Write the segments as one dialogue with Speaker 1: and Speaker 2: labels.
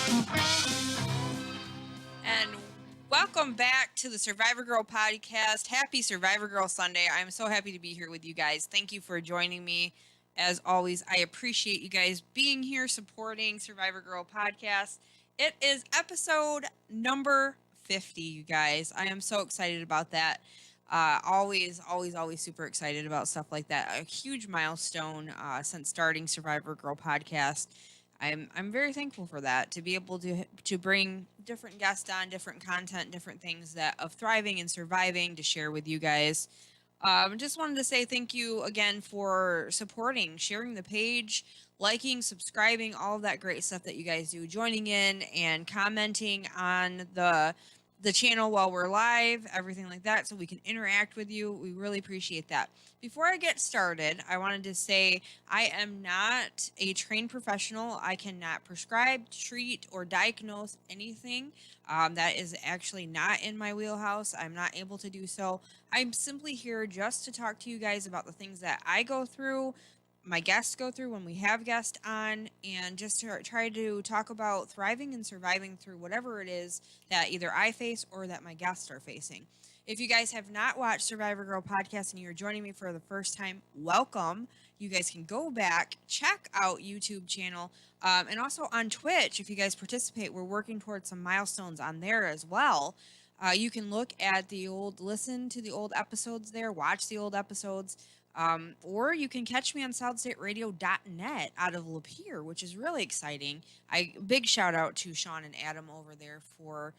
Speaker 1: And welcome back to the Survivor Girl podcast. Happy Survivor Girl Sunday. I'm so happy to be here with you guys. Thank you for joining me. As always, I appreciate you guys being here supporting Survivor Girl podcast. It is episode number 50, you guys. I am so excited about that. Always super excited about stuff like that. A huge milestone since starting Survivor Girl podcast. I'm very thankful for that, to be able to bring different guests on, different content, different things that of thriving and surviving to share with you guys. Just wanted to say thank you again for supporting, sharing the page, liking, subscribing, all of that great stuff that you guys do, joining in and commenting on the channel while we're live, everything like that, so we can interact with you. We really appreciate that. Before I get started, I wanted to say I am not a trained professional. I cannot prescribe, treat, or diagnose anything. That is actually not in my wheelhouse. I'm not able to do so. I'm simply here just to talk to you guys about the things that I go through, my guests go through when we have guests on, and just to try to talk about thriving and surviving through whatever it is that either I face or that my guests are facing. If you guys have not watched Survivor Girl podcast and you're joining me for the first time, welcome. You guys can go back, check out YouTube channel, and also on Twitch. If you guys participate, we're working towards some milestones on there as well. You can look at listen to the old episodes there, watch the old episodes. Or you can catch me on SolidStateRadio.net out of Lapeer, which is really exciting. Big shout out to Sean and Adam over there for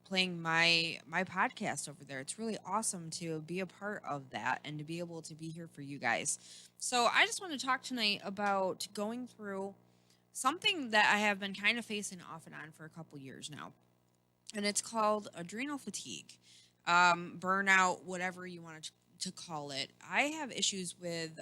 Speaker 1: playing my podcast over there. It's really awesome to be a part of that and to be able to be here for you guys. So I just want to talk tonight about going through something that I have been kind of facing off and on for a couple years now, and it's called adrenal fatigue, burnout, whatever you want to call it. I have issues with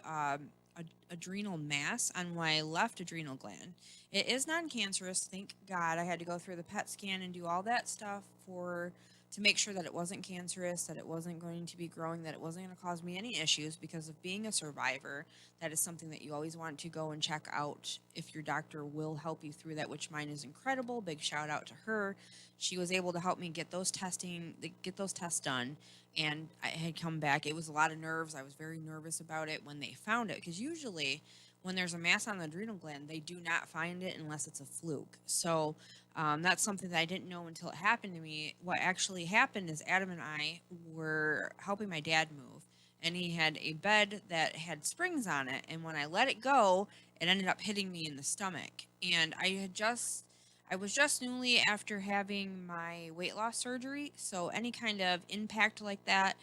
Speaker 1: adrenal mass on my left adrenal gland. It is non-cancerous, thank God. I had to go through the PET scan and do all that stuff for to make sure that it wasn't cancerous, that it wasn't going to be growing, that it wasn't going to cause me any issues. Because of being a survivor, that is something that you always want to go and check out if your doctor will help you through that, which mine is incredible. Big shout out to her. She was able to help me get get those tests done, and I had come back. It was a lot of nerves. I was very nervous about it when they found it, because usually when there's a mass on the adrenal gland, they do not find it unless it's a fluke. So that's something that I didn't know until it happened to me. What actually happened is Adam and I were helping my dad move, and he had a bed that had springs on it. And when I let it go, it ended up hitting me in the stomach. And I was just newly after having my weight loss surgery, so any kind of impact like that,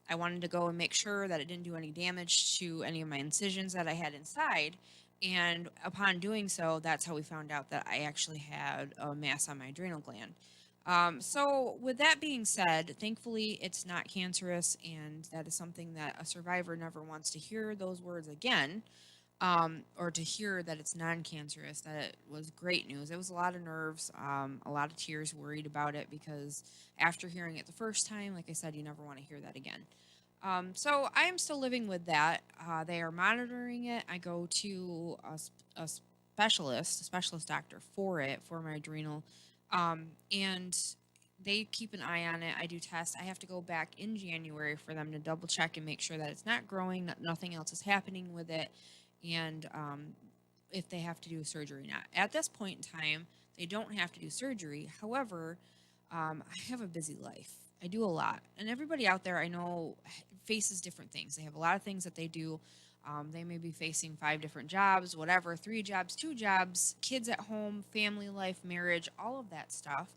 Speaker 1: I wanted to go and make sure that it didn't do any damage to any of my incisions that I had inside. And upon doing so, that's how we found out that I actually had a mass on my adrenal gland. So, with that being said, thankfully it's not cancerous, and that is something that a survivor never wants to hear those words again, or to hear that it's non-cancerous. That it was great news. It was a lot of nerves, a lot of tears, worried about it, because after hearing it the first time, like I said, you never want to hear that again. So I am still living with that. They are monitoring it. I go to a specialist, a specialist doctor for it, for my adrenal, and they keep an eye on it. I do tests. I have to go back in January for them to double check and make sure that it's not growing, that nothing else is happening with it, and if they have to do surgery or not. At this point in time, they don't have to do surgery. However, I have a busy life. I do a lot, and everybody out there I know faces different things. They have a lot of things that they do. They may be facing 5 different jobs, whatever, 3 jobs, 2 jobs, kids at home, family life, marriage, all of that stuff.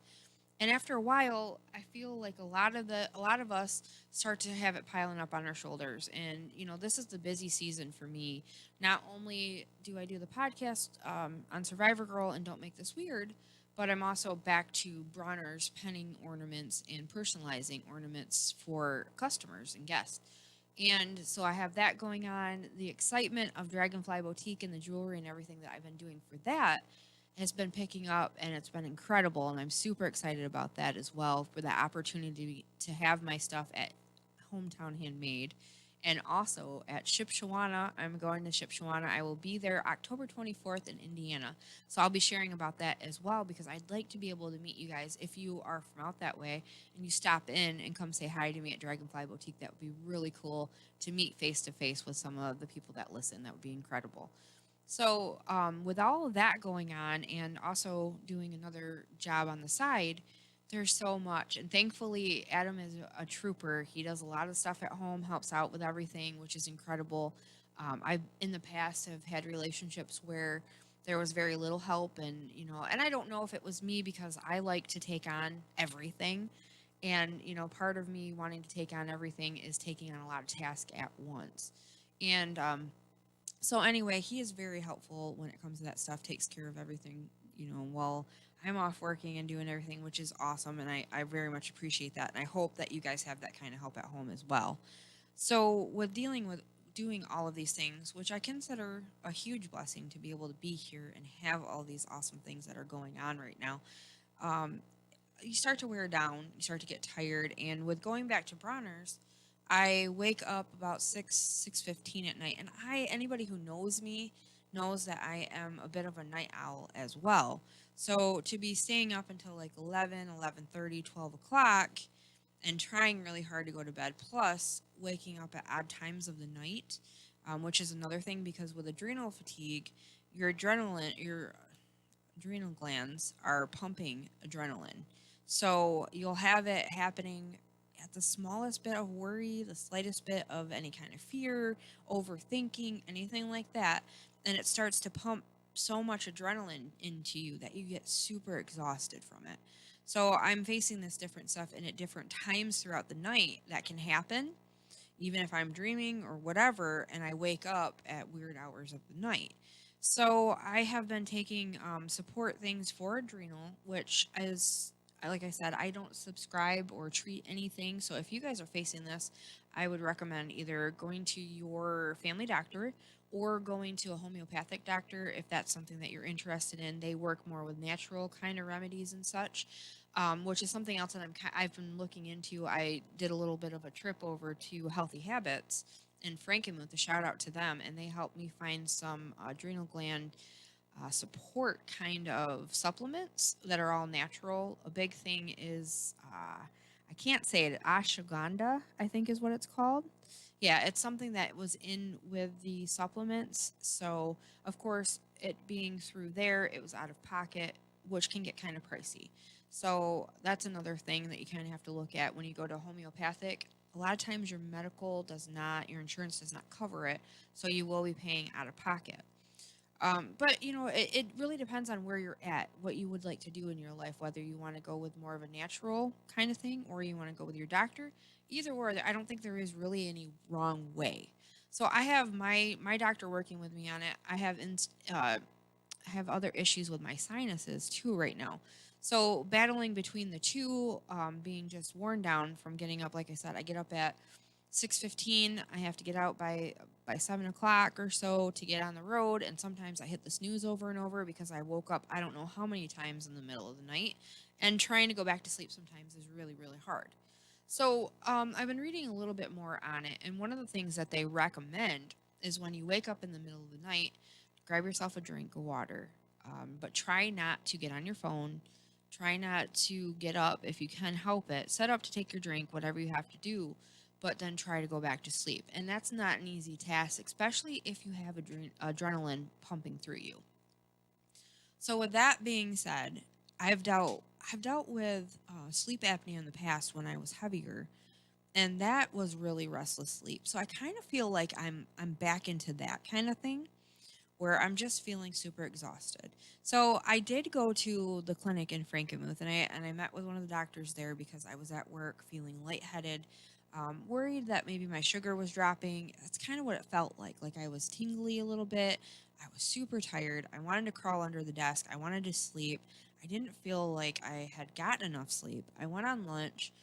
Speaker 1: And after a while, I feel like a lot of us start to have it piling up on our shoulders. And this is the busy season for me. Not only do I do the podcast on Survivor Girl and Don't Make This Weird, but I'm also back to Bronner's penning ornaments and personalizing ornaments for customers and guests. And so I have that going on. The excitement of Dragonfly Boutique and the jewelry and everything that I've been doing for that has been picking up, and it's been incredible. And I'm super excited about that as well, for the opportunity to have my stuff at Hometown Handmade And also at Shipshewana, I'm going to Shipshewana. I will be there October 24th in Indiana. So I'll be sharing about that as well because I'd like to be able to meet you guys if you are from out that way and you stop in and come say hi to me at Dragonfly Boutique. That would be really cool to meet face to face with some of the people that listen. That would be incredible. So, with all of that going on and also doing another job on the side, there's so much. And thankfully, Adam is a trooper. He does a lot of stuff at home, helps out with everything, which is incredible. I've in the past have had relationships where there was very little help, and and I don't know if it was me because I like to take on everything. And part of me wanting to take on everything is taking on a lot of tasks at once. And so anyway, he is very helpful when it comes to that stuff, takes care of everything, while I'm off working and doing everything, which is awesome. And I very much appreciate that. And I hope that you guys have that kind of help at home as well. So with dealing with doing all of these things, which I consider a huge blessing to be able to be here and have all these awesome things that are going on right now, um, you start to wear down, you start to get tired, and with going back to Bronner's, I wake up about 6:15 at night, and anybody who knows me knows that I am a bit of a night owl as well. So to be staying up until like 11, 11:30, 12 o'clock and trying really hard to go to bed, plus waking up at odd times of the night, which is another thing because with adrenal fatigue, your adrenal glands are pumping adrenaline. So you'll have it happening at the smallest bit of worry, the slightest bit of any kind of fear, overthinking, anything like that. And it starts to pump so much adrenaline into you that you get super exhausted from it. So I'm facing this different stuff and at different times throughout the night that can happen, even if I'm dreaming or whatever, and I wake up at weird hours of the night. So I have been taking support things for adrenal, which is, like I said, I don't subscribe or treat anything. So if you guys are facing this, I would recommend either going to your family doctor or going to a homeopathic doctor if that's something that you're interested in. They work more with natural kind of remedies and such, which is something else that I've been looking into. I did a little bit of a trip over to Healthy Habits in Frankenmuth, a shout out to them, and they helped me find some adrenal gland support kind of supplements that are all natural. A big thing is, I can't say it, ashwagandha, I think is what it's called. Yeah, it's something that was in with the supplements. So, of course, it being through there, it was out of pocket, which can get kind of pricey. So, that's another thing that you kind of have to look at when you go to homeopathic. A lot of times your insurance does not cover it, so you will be paying out of pocket. But it really depends on where you're at, what you would like to do in your life, whether you want to go with more of a natural kind of thing or you want to go with your doctor. Either or, I don't think there is really any wrong way. So I have my doctor working with me on it. I have other issues with my sinuses too right now. So battling between the two, being just worn down from getting up. Like I said, I get up at 6:15. I have to get out by 7 o'clock or so to get on the road, and sometimes I hit the snooze over and over because I woke up I don't know how many times in the middle of the night, and trying to go back to sleep sometimes is really really hard. So I've been reading a little bit more on it, and one of the things that they recommend is when you wake up in the middle of the night, grab yourself a drink of water, but try not to get on your phone. Try not to get up if you can help it. Set up to take your drink, whatever you have to do, but then try to go back to sleep. And that's not an easy task, especially if you have adrenaline pumping through you. So with that being said, I've dealt with sleep apnea in the past when I was heavier, and that was really restless sleep. So I kind of feel like I'm back into that kind of thing where I'm just feeling super exhausted. So I did go to the clinic in Frankenmuth, and I met with one of the doctors there because I was at work feeling lightheaded, worried that maybe my sugar was dropping. That's kind of what it felt like I was tingly a little bit. I was super tired. I wanted to crawl under the desk. I wanted to sleep. I didn't feel like I had gotten enough sleep. I went on lunch.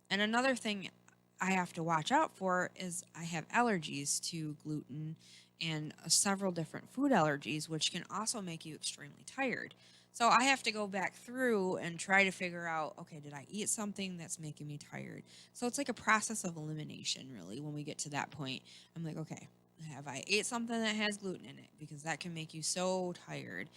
Speaker 1: And another thing I have to watch out for is I have allergies to gluten and several different food allergies, which can also make you extremely tired. So I have to go back through and try to figure out, okay, did I eat something that's making me tired? So it's like a process of elimination, really, when we get to that point. I'm like, okay, have I ate something that has gluten in it? Because that can make you so tired.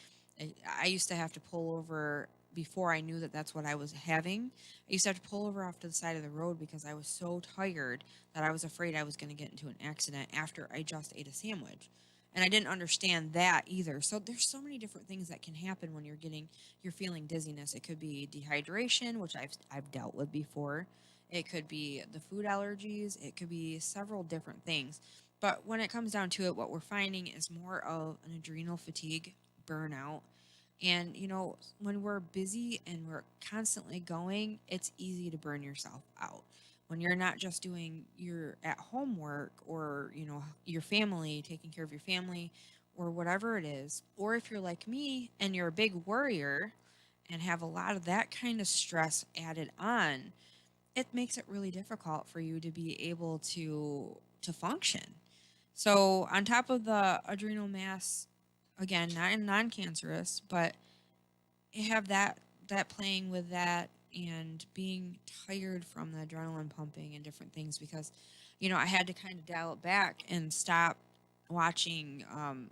Speaker 1: I used to have to pull over before I knew that that's what I was having. I used to have to pull over off to the side of the road because I was so tired that I was afraid I was going to get into an accident after I just ate a sandwich. And I didn't understand that either. So there's so many different things that can happen when you're feeling dizziness. It could be dehydration, which I've dealt with before. It could be the food allergies. It could be several different things. But when it comes down to it, what we're finding is more of an adrenal fatigue, burnout. And when we're busy and we're constantly going, it's easy to burn yourself out when you're not just doing your at home work, or your family, taking care of your family, or whatever it is. Or if you're like me and you're a big worrier and have a lot of that kind of stress added on, it makes it really difficult for you to be able to function. So on top of the adrenal mass, again, not non-cancerous, but you have that playing with that, and being tired from the adrenaline pumping and different things, because I had to kind of dial it back and stop watching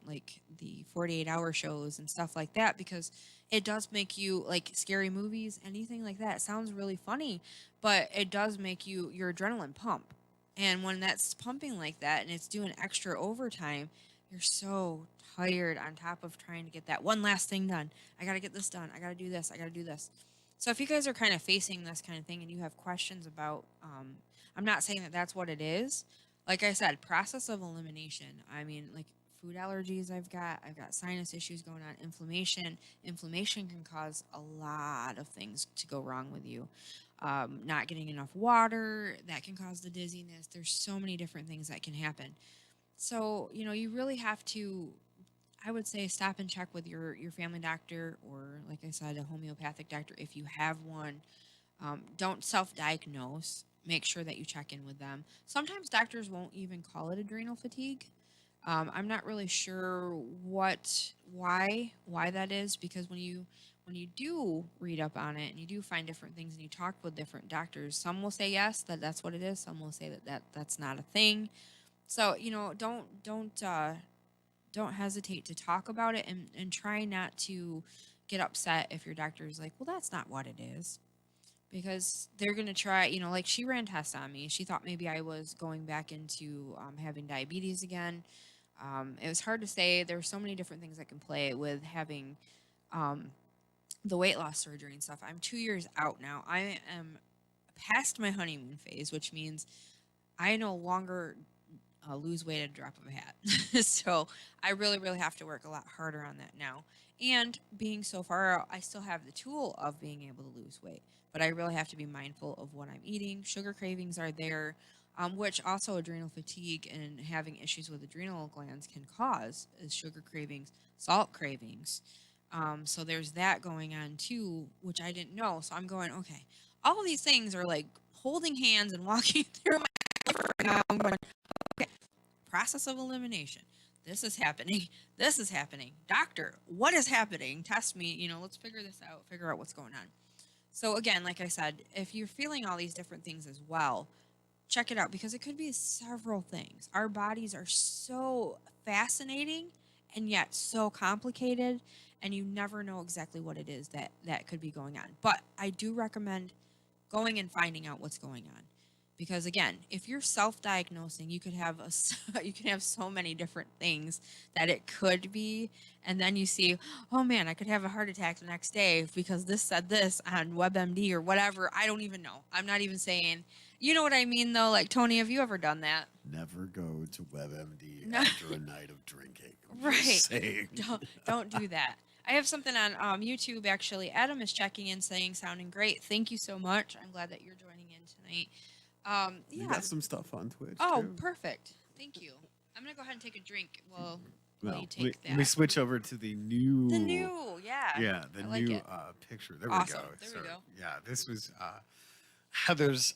Speaker 1: like the 48-hour shows and stuff like that, because it does make you, like, scary movies, anything like that. It sounds really funny, but it does make your adrenaline pump. And when that's pumping like that and it's doing extra overtime, you're so tired on top of trying to get that one last thing done. I got to get this done. I got to do this. I got to do this. So if you guys are kind of facing this kind of thing and you have questions about, I'm not saying that that's what it is. Like I said, process of elimination. I mean, like, food allergies I've got sinus issues going on, inflammation. Inflammation can cause a lot of things to go wrong with you. Not getting enough water, that can cause the dizziness. There's so many different things that can happen. So, you really have to, I would say, stop and check with your family doctor, or, like I said, a homeopathic doctor if you have one. Don't self diagnose. Make sure that you check in with them. Sometimes doctors won't even call it adrenal fatigue. I'm not really sure why that is, because when you do read up on it and you do find different things and you talk with different doctors, some will say yes, that's what it is. Some will say that's not a thing. So don't hesitate to talk about it, and try not to get upset if your doctor is like, well, that's not what it is, because they're going to try, like, she ran tests on me. She thought maybe I was going back into having diabetes again. It was hard to say. There were so many different things that can play with having um, the weight loss surgery and stuff. I'm 2 years out now. I am past my honeymoon phase, which means I no longer lose weight at a drop of a hat. So I really, really have to work a lot harder on that now. And being so far out, I still have the tool of being able to lose weight, but I really have to be mindful of what I'm eating. Sugar cravings are there, which also adrenal fatigue and having issues with adrenal glands can cause, is sugar cravings, salt cravings. So there's that going on too, which I didn't know. So I'm going, okay, all of these things are like holding hands and walking through my life right now. I'm going, okay, process of elimination. This is happening. This is happening. Doctor, what is happening? Test me. Let's figure this out. Figure out what's going on. So again, like I said, if you're feeling all these different things as well, check it out, because it could be several things. Our bodies are so fascinating and yet so complicated, and you never know exactly what it is that could be going on. But I do recommend going and finding out what's going on, because again, if you're self-diagnosing, you could have you can have so many different things that it could be, and then you see, oh man, I could have a heart attack the next day because this said this on WebMD or whatever. I don't even know. I'm not even saying, you know what I mean, though. Like, Tony, have you ever done that?
Speaker 2: Never go to WebMD
Speaker 1: No.
Speaker 2: after a night of drinking. I'm
Speaker 1: Right.
Speaker 2: just saying.
Speaker 1: Don't do that. I have something on YouTube, actually. Adam is checking in, saying, sounding great. Thank you so much. I'm glad that you're joining in tonight.
Speaker 2: You
Speaker 1: Yeah.
Speaker 2: got some stuff on Twitch
Speaker 1: Oh,
Speaker 2: too.
Speaker 1: perfect. Thank you. I'm gonna go ahead and take a drink while
Speaker 2: Well,
Speaker 1: you take that.
Speaker 2: let me switch over to the new.
Speaker 1: The new, yeah.
Speaker 2: Yeah, the
Speaker 1: I like
Speaker 2: new
Speaker 1: it.
Speaker 2: picture. There
Speaker 1: Awesome.
Speaker 2: we go.
Speaker 1: There we go.
Speaker 2: Yeah, this was Heather's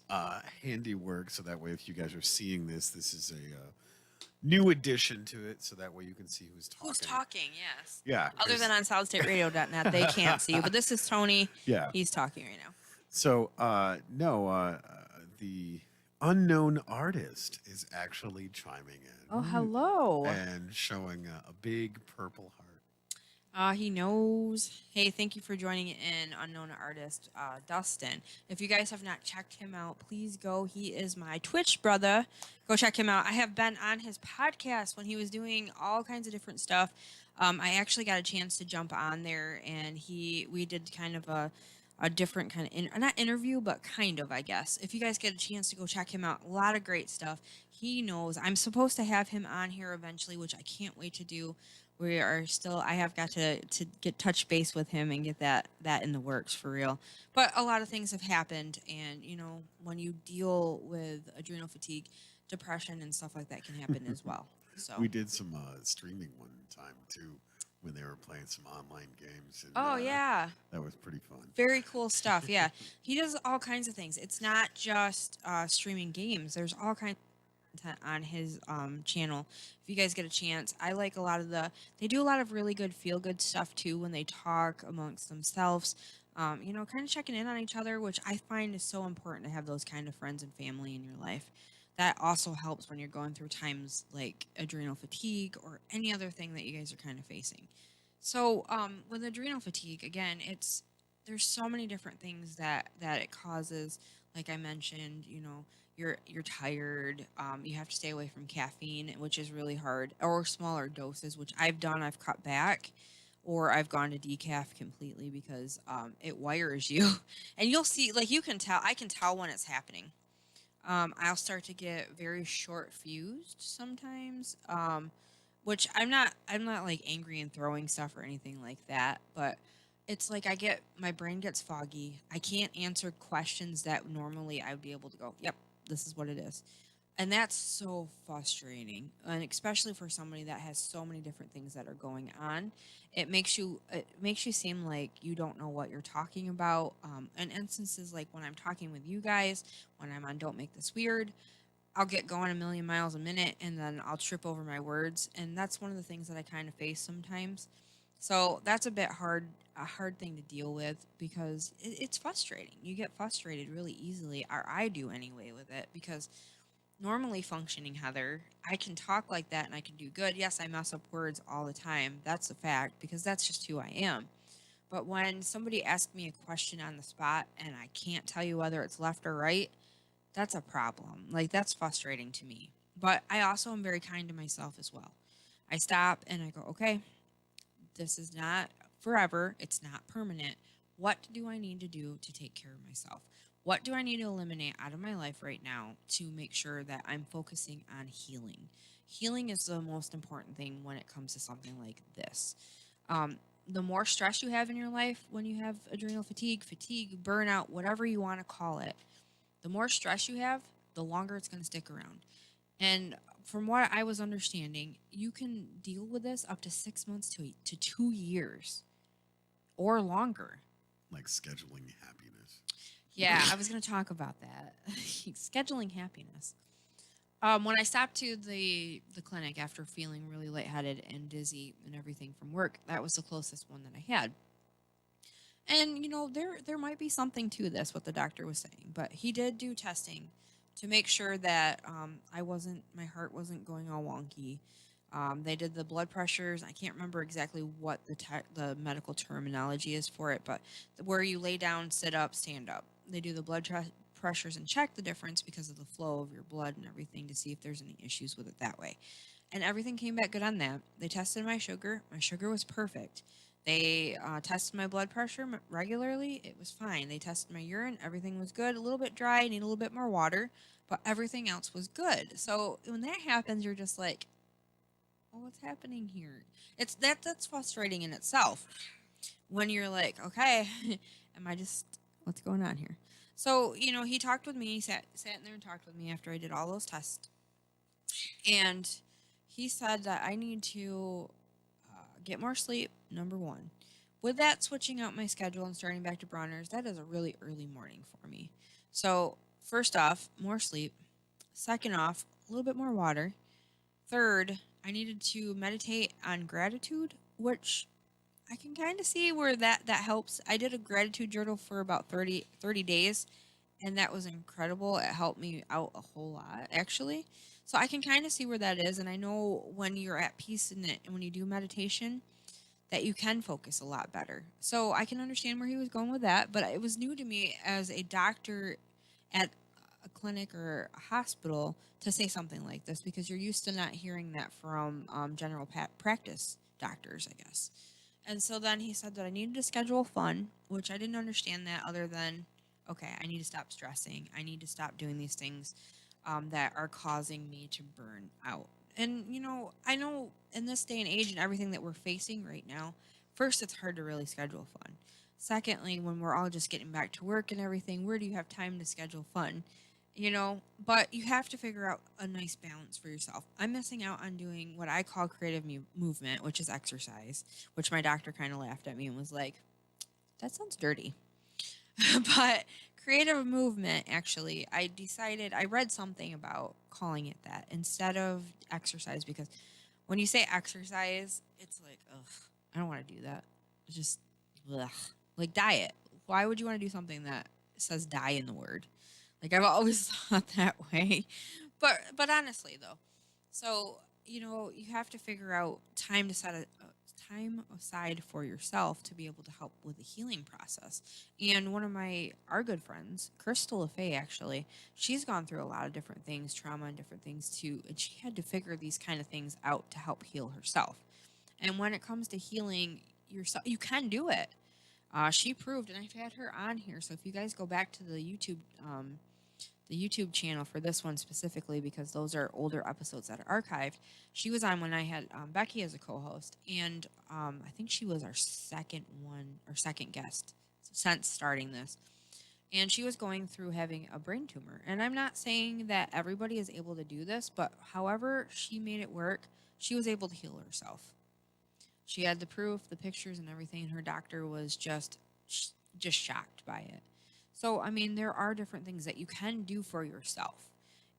Speaker 2: handiwork. So that way, if you guys are seeing this, this is a new addition to it, so that way you can see who's talking.
Speaker 1: Who's talking? Yes.
Speaker 2: Yeah.
Speaker 1: Other
Speaker 2: 'cause-
Speaker 1: than on solidstateradio.net, they can't see. But this is Tony.
Speaker 2: Yeah.
Speaker 1: He's talking right now.
Speaker 2: So, the unknown artist is actually chiming in.
Speaker 1: Oh, hello.
Speaker 2: And showing a big purple heart.
Speaker 1: He knows. Hey, thank you for joining in, unknown artist Dustin. If you guys have not checked him out, please go. He is my Twitch brother. Go check him out. I have been on his podcast when he was doing all kinds of different stuff. I actually got a chance to jump on there, and we did kind of a different kind of not interview, but kind of, I guess. If you guys get a chance to go check him out, a lot of great stuff. He knows. I'm supposed to have him on here eventually, which I can't wait to do. I have got to get touch base with him and get that in the works for real. But a lot of things have happened, and when you deal with adrenal fatigue, depression and stuff like that can happen as well. So
Speaker 2: We did some streaming one time too, when they were playing some online games. And,
Speaker 1: oh yeah,
Speaker 2: that was pretty fun.
Speaker 1: very cool stuff. Yeah, he does all kinds of things. It's not just streaming games. There's all kinds of content on his channel. If you guys get a chance, I like a lot of they do a lot of really good feel good stuff too when they talk amongst themselves. Kind of checking in on each other, which I find is so important to have those kind of friends and family in your life. That also helps when you're going through times like adrenal fatigue or any other thing that you guys are kind of facing. So with adrenal fatigue, again, there's so many different things that it causes. Like I mentioned, you're tired. You have to stay away from caffeine, which is really hard, or smaller doses, which I've done. I've cut back, or I've gone to decaf completely because it wires you, and you'll see. Like you can tell, I can tell when it's happening. I'll start to get very short fused sometimes. Which I'm not like angry and throwing stuff or anything like that, but it's like my brain gets foggy. I can't answer questions that normally I would be able to go, yep, this is what it is. And that's so frustrating. And especially for somebody that has so many different things that are going on, it makes you seem like you don't know what you're talking about. And instances like when I'm talking with you guys, when I'm on Don't Make This Weird, I'll get going a million miles a minute and then I'll trip over my words. And that's one of the things that I kind of face sometimes. So that's a hard thing to deal with because it's frustrating. You get frustrated really easily, or I do anyway with it, because normally functioning Heather, I can talk like that and I can do good. Yes, I mess up words all the time. That's a fact because that's just who I am. But when somebody asks me a question on the spot and I can't tell you whether it's left or right, that's a problem. Like, that's frustrating to me. But I also am very kind to myself as well. I stop and I go, okay, this is not forever. It's not permanent. What do I need to do to take care of myself? What do I need to eliminate out of my life right now to make sure that I'm focusing on healing? Healing is the most important thing when it comes to something like this. The more stress you have in your life when you have adrenal fatigue, burnout, whatever you want to call it, the more stress you have, the longer it's going to stick around. And from what I was understanding, you can deal with this up to 6 months to 2 years or longer.
Speaker 2: Like scheduling happiness.
Speaker 1: Yeah, I was going to talk about that. Scheduling happiness. When I stopped to the clinic after feeling really lightheaded and dizzy and everything from work, that was the closest one that I had. And, there might be something to this, what the doctor was saying. But he did do testing to make sure that my heart wasn't going all wonky. They did the blood pressures. I can't remember exactly what the medical terminology is for it, but where you lay down, sit up, stand up. They do the blood pressures and check the difference because of the flow of your blood and everything to see if there's any issues with it that way. And everything came back good on that. They tested my sugar. My sugar was perfect. They tested my blood pressure regularly. It was fine. They tested my urine. Everything was good. A little bit dry. Need a little bit more water. But everything else was good. So when that happens, you're just like, well, what's happening here? That's frustrating in itself. When you're like, okay, what's going on here? So, he talked with me. He sat in there and talked with me after I did all those tests. And he said that I need to get more sleep, number one. With that, switching out my schedule and starting back to Bronner's, that is a really early morning for me. So, first off, more sleep. Second off, a little bit more water. third, I needed to meditate on gratitude, which I can kind of see where that helps. I did a gratitude journal for about 30 days, and that was incredible. It helped me out a whole lot, actually. So I can kind of see where that is, and I know when you're at peace in it and when you do meditation that you can focus a lot better. So I can understand where he was going with that, but it was new to me as a doctor at a clinic or a hospital to say something like this because you're used to not hearing that from general practice doctors, I guess. And so then he said that I needed to schedule fun, which I didn't understand that other than, okay, I need to stop stressing. I need to stop doing these things that are causing me to burn out. And, I know in this day and age and everything that we're facing right now, first, it's hard to really schedule fun. Secondly, when we're all just getting back to work and everything, where do you have time to schedule fun? But you have to figure out a nice balance for yourself. I'm missing out on doing what I call creative movement, which is exercise, which my doctor kind of laughed at me and was like, that sounds dirty. But creative movement, actually, I read something about calling it that instead of exercise because when you say exercise, it's like, ugh, I don't want to do that. It's just, ugh. Like diet. Why would you want to do something that says die in the word? Like I've always thought that way. But honestly though, so you have to figure out time to set a time aside for yourself to be able to help with the healing process. And one of our good friends, Crystal LaFay, actually, she's gone through a lot of different things, trauma and different things too, and she had to figure these kind of things out to help heal herself. And when it comes to healing yourself, you can do it. She proved, and I've had her on here. So if you guys go back to the YouTube channel for this one specifically, because those are older episodes that are archived. She was on when I had Becky as a co-host, and I think she was our second guest since starting this. And she was going through having a brain tumor. And I'm not saying that everybody is able to do this, but however she made it work, she was able to heal herself. She had the proof, the pictures, and everything, and her doctor was just shocked by it. So, I mean, there are different things that you can do for yourself,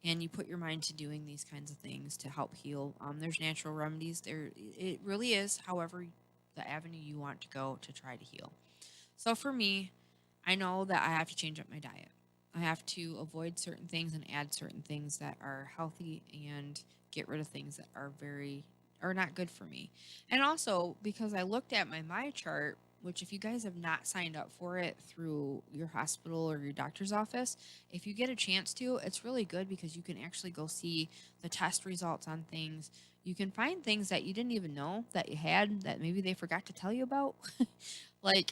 Speaker 1: and you put your mind to doing these kinds of things to help heal. There's natural remedies. It really is, however, the avenue you want to go to try to heal. So for me, I know that I have to change up my diet. I have to avoid certain things and add certain things that are healthy and get rid of things that are not good for me. And also because I looked at my chart, which if you guys have not signed up for it through your hospital or your doctor's office, if you get a chance to, it's really good because you can actually go see the test results on things. You can find things that you didn't even know that you had that maybe they forgot to tell you about. Like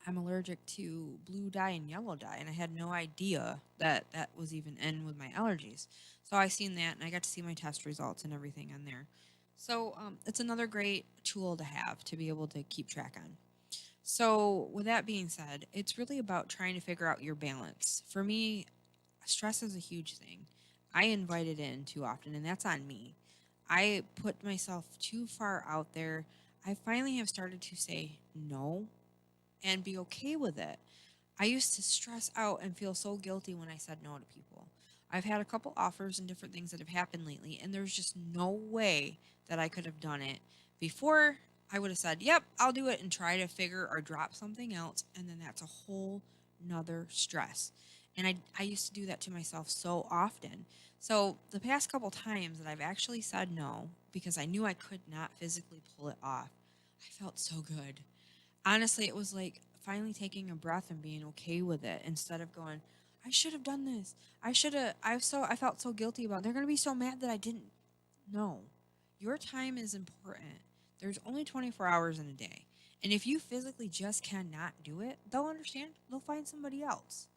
Speaker 1: I'm allergic to blue dye and yellow dye, and I had no idea that that was even in with my allergies. So I seen that, and I got to see my test results and everything on there. So it's another great tool to have to be able to keep track on. So with that being said, it's really about trying to figure out your balance. For me, stress is a huge thing. I invite it in too often, and that's on me. I put myself too far out there. I finally have started to say no and be okay with it. I used to stress out and feel so guilty when I said no to people. I've had a couple offers and different things that have happened lately, and there's just no way that I could have done it before. I would have said, yep, I'll do it and try to figure or drop something else. And then that's a whole nother stress. And I used to do that to myself so often. So the past couple times that I've actually said no because I knew I could not physically pull it off, I felt so good. Honestly, it was like finally taking a breath and being okay with it instead of going, I should have done this. I felt so guilty about it. They're going to be so mad that I didn't. No. Your time is important. There's only 24 hours in a day. And if you physically just cannot do it, they'll understand. They'll find somebody else.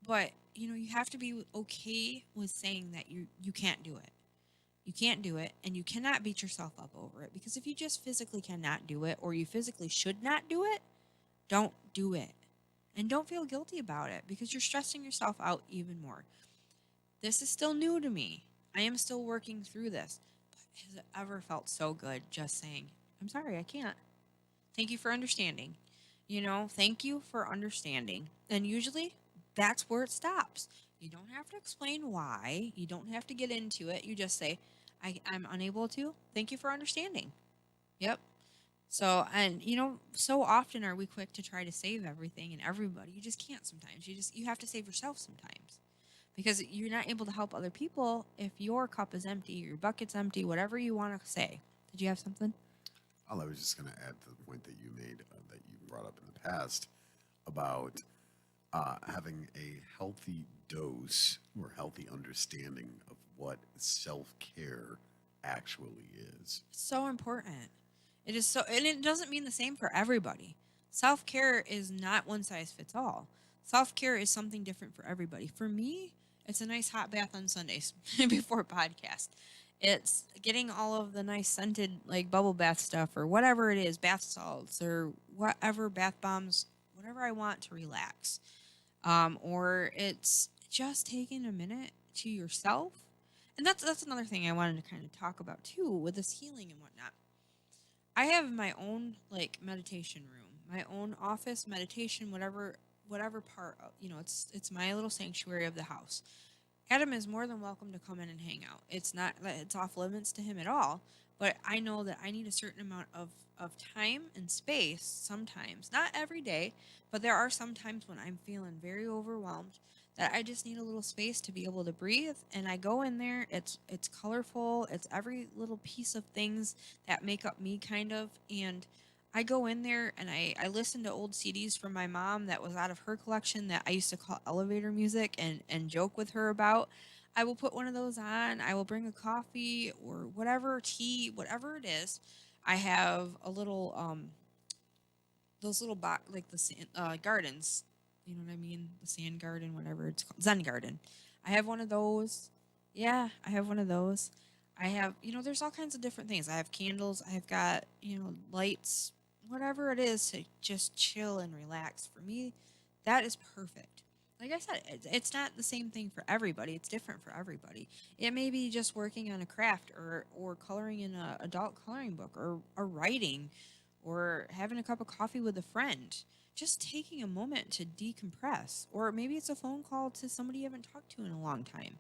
Speaker 1: But, you have to be okay with saying that you can't do it. You can't do it, and you cannot beat yourself up over it because if you just physically cannot do it or you physically should not do it, don't do it. And don't feel guilty about it because you're stressing yourself out even more. This is still new to me. I am still working through this. But has it ever felt so good just saying, I'm sorry, I can't. Thank you for understanding. Thank you for understanding. And usually that's where it stops. You don't have to explain why. You don't have to get into it. You just say, I'm unable to. Thank you for understanding. Yep. So, and so often are we quick to try to save everything and everybody. You just can't sometimes. You have to save yourself sometimes because you're not able to help other people if your cup is empty, your bucket's empty, whatever you want to say. Did you have something?
Speaker 2: Well, I was just going to add to the point that you made that you brought up in the past about having a healthy dose or healthy understanding of what self care actually is.
Speaker 1: It's so important. It is so, and it doesn't mean the same for everybody. Self care is not one size fits all. Self care is something different for everybody. For me, it's a nice hot bath on Sundays before podcast. It's getting all of the nice scented like bubble bath stuff or whatever it is, bath salts or whatever, bath bombs, whatever I want to relax. Or it's just taking a minute to yourself. And that's another thing I wanted to kind of talk about too with this healing and whatnot. I have my own like meditation room, my own office meditation, whatever part of, it's my little sanctuary of the house. Adam is more than welcome to come in and hang out. It's not that it's off limits to him at all, but I know that I need a certain amount of time and space sometimes. Not every day, but there are some times when I'm feeling very overwhelmed that I just need a little space to be able to breathe, and I go in there. It's colorful. It's every little piece of things that make up me kind of, and I go in there and I listen to old CDs from my mom that was out of her collection that I used to call elevator music and joke with her about. I will put one of those on. I will bring a coffee or whatever, tea, whatever it is. I have a little those little like the gardens. You know what I mean? The sand garden, whatever it's called, Zen garden. I have one of those. Yeah, I have one of those. I have, there's all kinds of different things. I have candles. I've got, lights, whatever it is to just chill and relax. For me, that is perfect. Like I said, it's not the same thing for everybody. It's different for everybody. It may be just working on a craft or coloring in a adult coloring book or writing or having a cup of coffee with a friend. Just taking a moment to decompress. Or maybe it's a phone call to somebody you haven't talked to in a long time.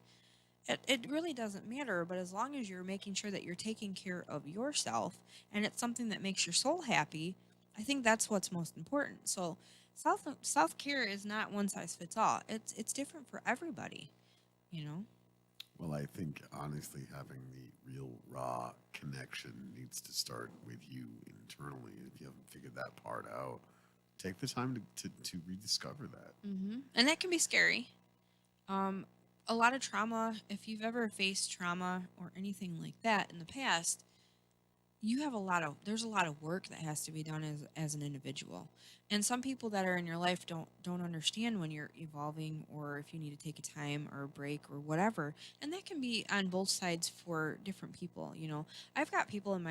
Speaker 1: It really doesn't matter, but as long as you're making sure that you're taking care of yourself and it's something that makes your soul happy, I think that's what's most important. So self care is not one size fits all. It's different for everybody, you know.
Speaker 2: Well, I think honestly, having the real raw connection needs to start with you internally. If you haven't figured that part out, take the time to rediscover that.
Speaker 1: And that can be scary. Um, a lot of trauma. If you've ever faced trauma or anything like that in the past, there's a lot of work that has to be done as an individual, and some people that are in your life don't understand when you're evolving or if you need to take a time or a break or whatever, and that can be on both sides for different people. I've got people in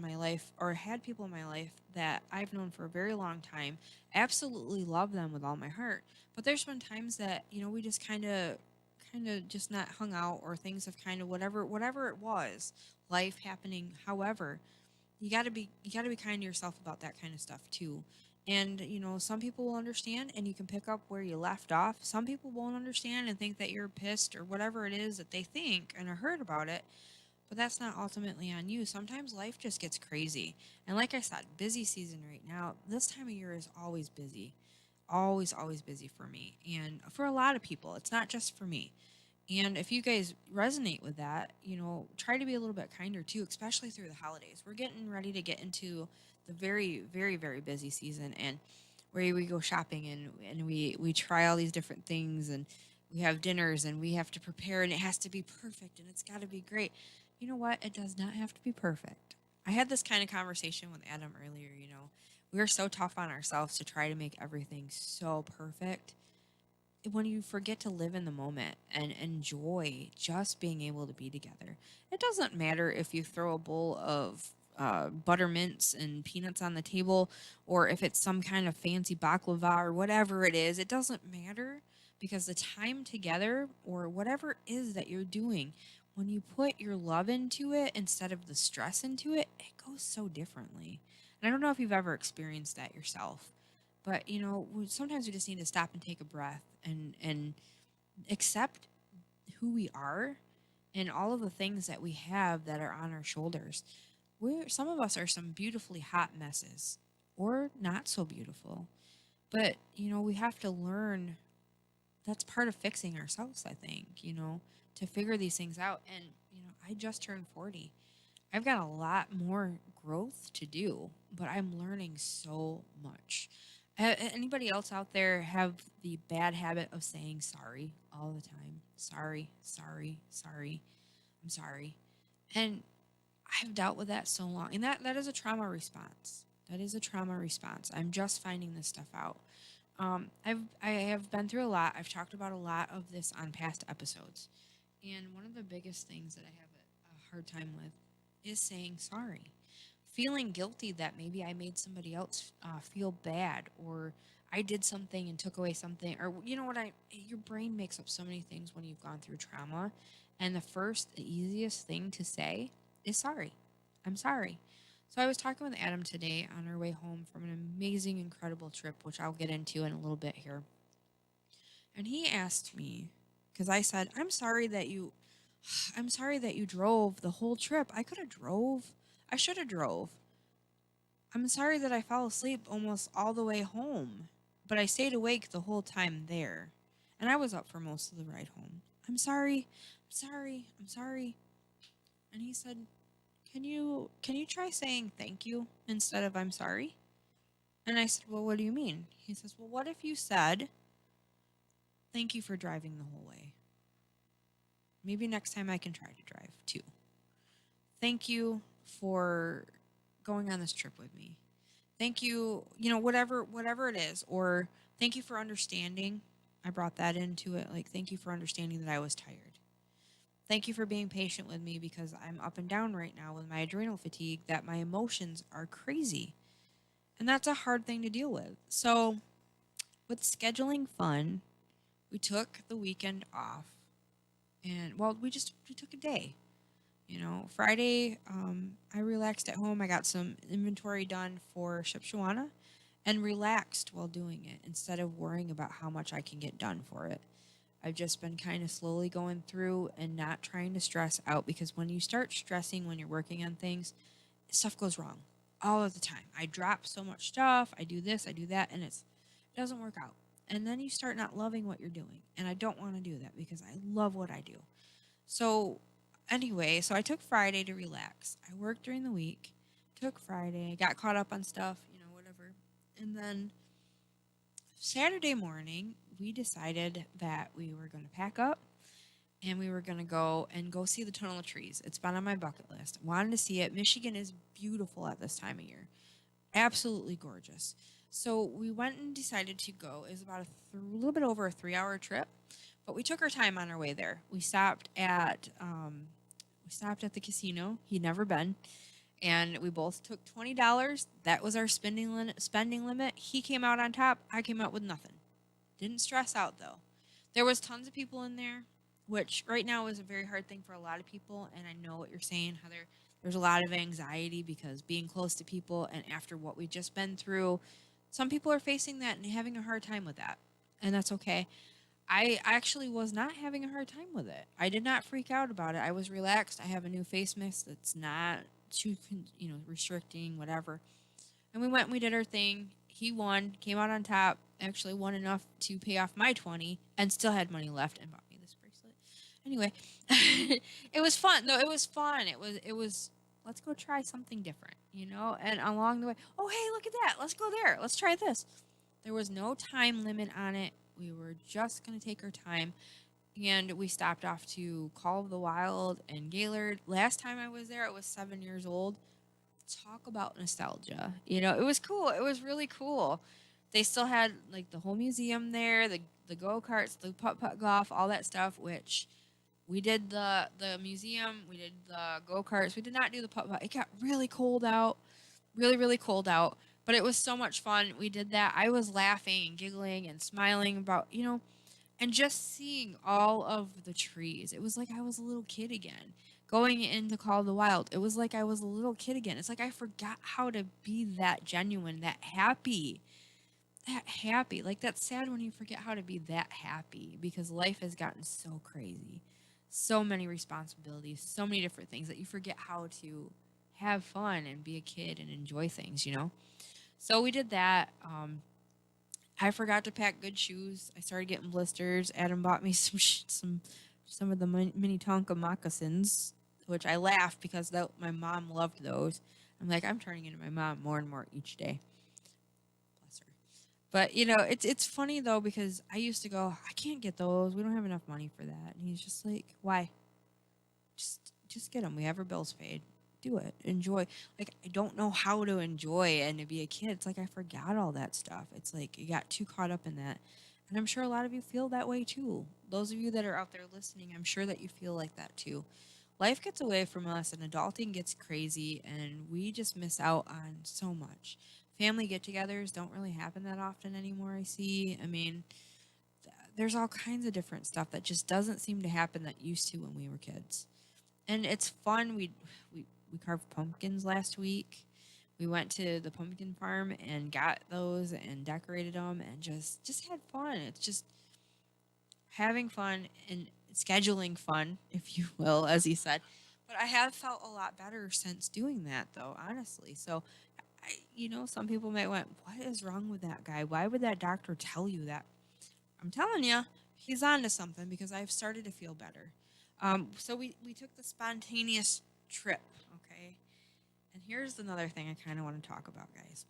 Speaker 1: my life, or had people in my life that I've known for a very long time, absolutely love them with all my heart, but there's been times that we just kind of just not hung out, or things have kind of whatever it was, life happening, however. You got to be kind to yourself about that kind of stuff too. And some people will understand and you can pick up where you left off. Some people won't understand and think that you're pissed or whatever it is that they think and are hurt about it, but that's not ultimately on you. Sometimes life just gets crazy, and like I said, busy season right now, this time of year is always busy, always busy for me and for a lot of people. It's not just for me. And if you guys resonate with that, try to be a little bit kinder too, especially through the holidays. We're getting ready to get into the very, very, very busy season, and where we go shopping and we try all these different things, and we have dinners and we have to prepare, and it has to be perfect and it's got to be great. You know what? It does not have to be perfect. I had this kind of conversation with Adam earlier. We are so tough on ourselves to try to make everything so perfect when you forget to live in the moment and enjoy just being able to be together. It doesn't matter if you throw a bowl of buttermints and peanuts on the table, or if it's some kind of fancy baklava or whatever it is. It doesn't matter, because the time together or whatever it is that you're doing, when you put your love into it instead of the stress into it, it goes so differently. And I don't know if you've ever experienced that yourself, but sometimes we just need to stop and take a breath and accept who we are and all of the things that we have that are on our shoulders. Some of us are some beautifully hot messes or not so beautiful. But, we have to learn that's part of fixing ourselves, I think, to figure these things out. And, I just turned 40. I've got a lot more growth to do, but I'm learning so much. Anybody else out there have the bad habit of saying sorry all the time? Sorry, sorry, sorry. I'm sorry. And I've dealt with that so long. And that is a trauma response. That is a trauma response. I'm just finding this stuff out. I have been through a lot. I've talked about a lot of this on past episodes. And one of the biggest things that I have a hard time with is saying sorry. Feeling guilty that maybe I made somebody else feel bad, or I did something and took away something, or your brain makes up so many things when you've gone through trauma. And the easiest thing to say is sorry. I'm sorry. So I was talking with Adam today on our way home from an amazing, incredible trip, which I'll get into in a little bit here. And he asked me, because I said, I'm sorry that you drove the whole trip. I could have drove. I should have drove. I'm sorry that I fell asleep almost all the way home, but I stayed awake the whole time there. And I was up for most of the ride home. I'm sorry. I'm sorry. And he said, Can you try saying thank you instead of I'm sorry? And I said, well, what do you mean? He says, well, what if you said, thank you for driving the whole way? Maybe next time I can try to drive too. Thank you for going on this trip with me. Thank you, whatever it is. Or thank you for understanding. I brought that into it. Like, thank you for understanding that I was tired. Thank you for being patient with me because I'm up and down right now with my adrenal fatigue, that my emotions are crazy. And that's a hard thing to deal with. So with scheduling fun, we took the weekend off. And, well, we took a day. Friday, I relaxed at home. I got some inventory done for Shipshawana and relaxed while doing it instead of worrying about how much I can get done for it. I've just been kind of slowly going through and not trying to stress out, because when you start stressing when you're working on things, stuff goes wrong all of the time. I drop so much stuff. I do this, I do that, and it doesn't work out. And then you start not loving what you're doing. And I don't want to do that because I love what I do. So anyway, I took Friday to relax. I worked during the week, took Friday, got caught up on stuff, whatever. And then Saturday morning, we decided that we were going to pack up and we were going to go see the Tunnel of Trees. It's been on my bucket list. Wanted to see it. Michigan is beautiful at this time of year. Absolutely gorgeous. So we went and decided to go. It was about a little bit over a 3-hour trip, but we took our time on our way there. We stopped at the casino. He'd never been. And we both took $20. That was our spending limit. He came out on top. I came out with nothing. Didn't stress out, though. There was tons of people in there, which right now is a very hard thing for a lot of people. And I know what you're saying, Heather. There's a lot of anxiety because being close to people, and after what we've just been through, some people are facing that and having a hard time with that. And that's okay. I actually was not having a hard time with it. I did not freak out about it. I was relaxed. I have a new face mist that's not too, restricting, whatever. And we went and we did our thing. He won, came out on top, actually won enough to pay off my 20 and still had money left and bought me this bracelet. Anyway, it was fun. No, it was fun. It was, let's go try something different, and along the way, oh, hey, look at that. Let's go there. Let's try this. There was no time limit on it. We were just going to take our time. And we stopped off to Call of the Wild and Gaylord. Last time I was there, I was 7 years old. Talk about nostalgia. It was cool. It was really cool. They still had like the whole museum there, the go-karts, the putt-putt golf, all that stuff, which we did the museum, we did the go-karts. We did not do the putt-putt. It got really cold out. Really, really cold out. But it was so much fun. We did that. I was laughing and giggling and smiling about, and just seeing all of the trees. It was like I was a little kid again. Going into Call of the Wild, it was like I was a little kid again. It's like I forgot how to be that genuine, that happy. that happy. Like, that's sad when you forget how to be that happy because life has gotten so crazy. So many responsibilities, so many different things that you forget how to have fun and be a kid and enjoy things, you know? So we did that. I forgot to pack good shoes. I started getting blisters. Adam bought me some of the mini Tonka moccasins, which I laughed because my mom loved those. I'm like, I'm turning into my mom more and more each day. Bless her. But it's funny though because I used to go, I can't get those. We don't have enough money for that. And he's just like, why? Just get them. We have our bills paid. Do it. Enjoy. Like, I don't know how to enjoy and to be a kid. It's like I forgot all that stuff. It's like you got too caught up in that. And I'm sure a lot of you feel that way too. Those of you that are out there listening, I'm sure that you feel like that too. Life gets away from us and adulting gets crazy and we just miss out on so much. Family get-togethers don't really happen that often anymore, I see. I mean, there's all kinds of different stuff that just doesn't seem to happen that used to when we were kids. And it's fun. We carved pumpkins last week. We went to the pumpkin farm and got those and decorated them and just had fun. It's just having fun and scheduling fun, if you will, as he said. But I have felt a lot better since doing that, though, honestly. So, some people might went, "What is wrong with that guy? Why would that doctor tell you that?" I'm telling you, he's on to something because I've started to feel better. So we took the spontaneous trip, okay? And here's another thing I kind of want to talk about, guys.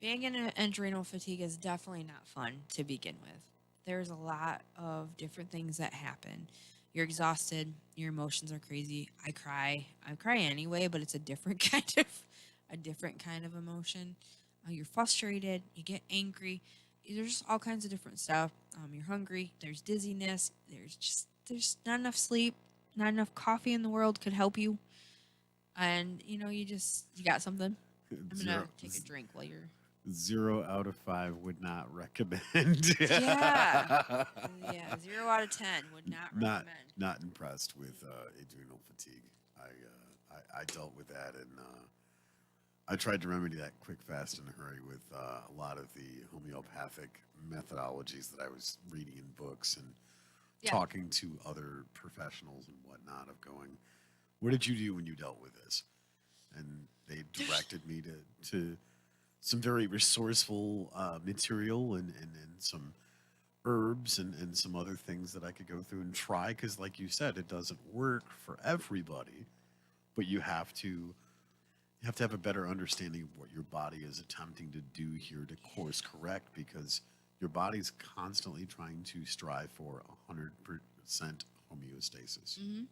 Speaker 1: Being in adrenal fatigue is definitely not fun to begin with. There's a lot of different things that happen. You're exhausted, your emotions are crazy. I cry. I cry anyway, but it's a different kind of emotion. You're frustrated, you get angry. There's just all kinds of different stuff. You're hungry, there's dizziness, there's not enough sleep, not enough coffee in the world could help you. And you got something. I'm gonna take a drink while you're.
Speaker 2: 0 out of 5 would not recommend.
Speaker 1: Yeah. Yeah, 0 out of 10 would not
Speaker 2: not
Speaker 1: recommend.
Speaker 2: not impressed with adrenal fatigue. I dealt with that, and I tried to remedy that quick, fast, in a hurry with a lot of the homeopathic methodologies that I was reading in books and
Speaker 1: Yeah.
Speaker 2: talking to other professionals and whatnot. Of going, what did you do when you dealt with this? And they directed me to some very resourceful material and some herbs and some other things that I could go through and try. Because, like you said, it doesn't work for everybody, but you have to have a better understanding of what your body is attempting to do here to course correct, because your body's constantly trying to strive for 100% homeostasis.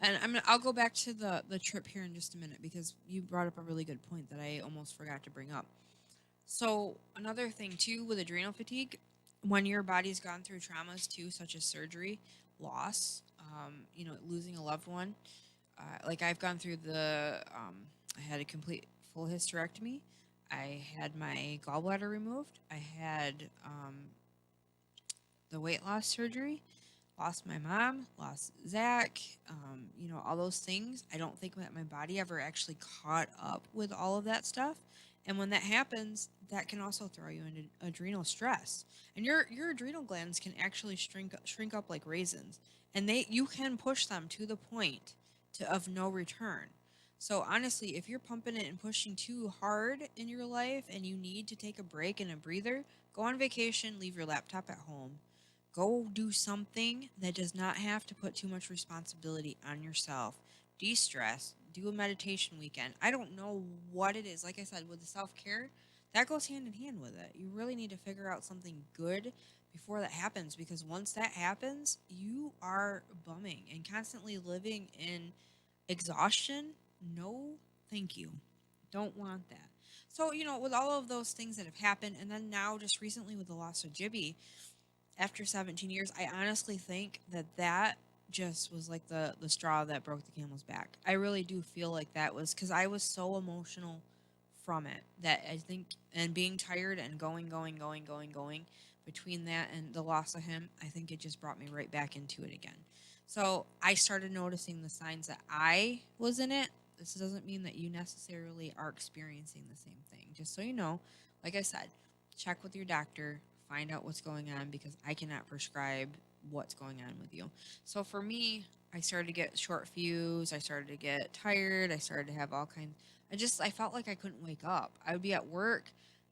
Speaker 1: And I'll go back to the trip here in just a minute because you brought up a really good point that I almost forgot to bring up. So another thing too with adrenal fatigue, when your body's gone through traumas too, such as surgery, loss, losing a loved one. Like I've gone through I had a complete full hysterectomy. I had my gallbladder removed. I had the weight loss surgery. Lost my mom. Lost Zach. All those things. I don't think that my body ever actually caught up with all of that stuff. And when that happens, that can also throw you into adrenal stress. And your adrenal glands can actually shrink up like raisins, and you can push them to the point of no return. So honestly, if you're pumping it and pushing too hard in your life and you need to take a break and a breather, go on vacation, leave your laptop at home. Go do something that does not have to put too much responsibility on yourself. De-stress, do a meditation weekend. I don't know what it is. Like I said, with the self-care, that goes hand in hand with it. You really need to figure out something good before that happens, because once that happens, you are bumming and constantly living in exhaustion. No, thank you. Don't want that. So, with all of those things that have happened, and then now just recently with the loss of Jibby, after 17 years, I honestly think that just was like the straw that broke the camel's back. I really do feel like that was because I was so emotional from it that I think, and being tired and going between that and the loss of him, I think it just brought me right back into it again. So I started noticing the signs that I was in it. This doesn't mean that you necessarily are experiencing the same thing. Just so you know, like I said, check with your doctor, find out what's going on because I cannot prescribe what's going on with you. So for me, I started to get short fuse. I started to get tired. I started to have all kinds. I felt like I couldn't wake up. I would be at work,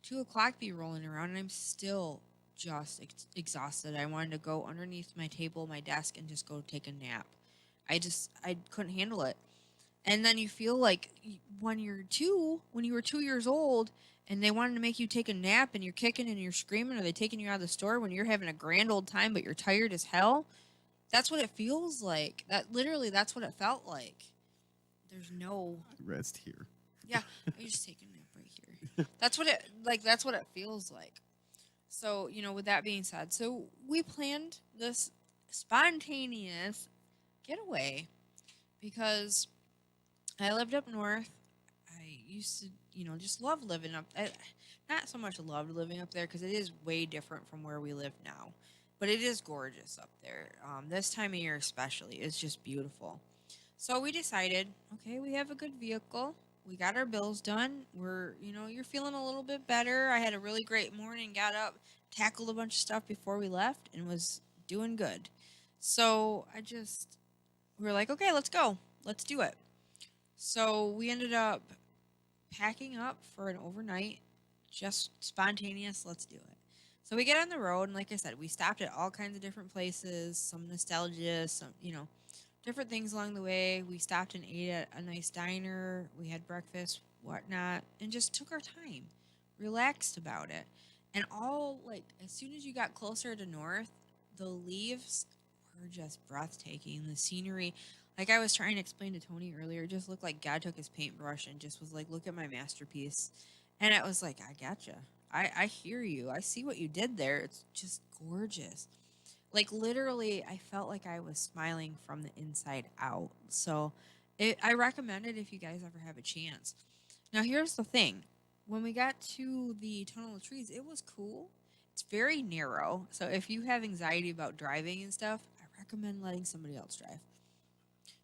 Speaker 1: 2 o'clock be rolling around, and I'm still just exhausted. I wanted to go underneath my table, my desk, and just go take a nap. I couldn't handle it. And then you feel like when you were 2 years old, and they wanted to make you take a nap, and you're kicking and you're screaming, or they taking you out of the store when you're having a grand old time, but you're tired as hell. That's what it feels like. That's what it felt like. There's no
Speaker 2: Rest here.
Speaker 1: yeah. You just take a nap right here. That's what it feels like. So with that being said, so we planned this spontaneous getaway because I lived up north. I used to, just love living up. Not so much loved living up there because it is way different from where we live now, but it is gorgeous up there. This time of year especially, it's just beautiful. So we decided, okay, we have a good vehicle. We got our bills done. You're feeling a little bit better. I had a really great morning. Got up, tackled a bunch of stuff before we left, and was doing good. So we were like, okay, let's go. Let's do it. So we ended up packing up for an overnight, just spontaneous, let's do it. So we get on the road, and like I said, we stopped at all kinds of different places, some nostalgia, some, different things along the way. We stopped and ate at a nice diner. We had breakfast, whatnot, and just took our time, relaxed about it. And as soon as you got closer to north, the leaves were just breathtaking. The scenery, like I was trying to explain to Tony earlier, just looked like God took his paintbrush and just was like, look at my masterpiece. And it was like, I gotcha. I hear you. I see what you did there. It's just gorgeous. Like literally, I felt like I was smiling from the inside out. So I recommend it if you guys ever have a chance. Now, here's the thing. When we got to the Tunnel of Trees, it was cool. It's very narrow. So if you have anxiety about driving and stuff, I recommend letting somebody else drive